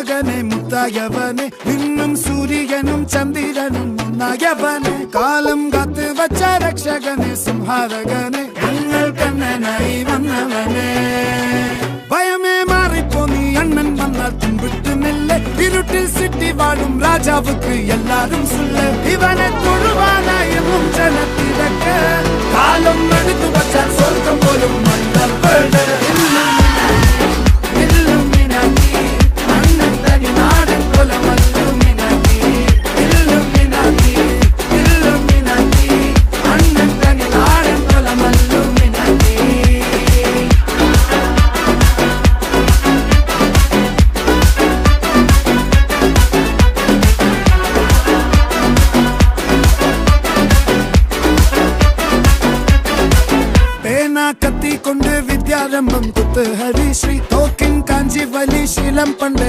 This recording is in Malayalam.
മകനെ മുത്തായവനെ നിന്നും സൂര്യനും ചന്ദ്രനും ഒന്നായവനെ കാലം കാത്ത് വച്ച രക്ഷകനെ സംഹാരകനെ ഞങ്ങൾ കണ്ണനായി വന്നവനെ ഭയമേ മാറിപ്പോ നീ അണ്ണൻ വന്നാൽ തുമ്പിട്ട് നെല്ല് ഇരുട്ടിൽ സിറ്റി വാഴും രാജാവുക്ക് എല്ലാരും സുല്ല് ഇവനെ തൊഴുവാനായും ജനത്തിരക്ക് കാലം എടുത്തു വച്ചാൽ സ്വർഗം പോലും മണ്ണപ്പേട് കത്തി കൊണ്ട് വിദ്യാരംഭം കുത്ത് ഹരിശ്രീ തോക്കിൻ കാഞ്ചി വലി ശീലം പണ്ടേ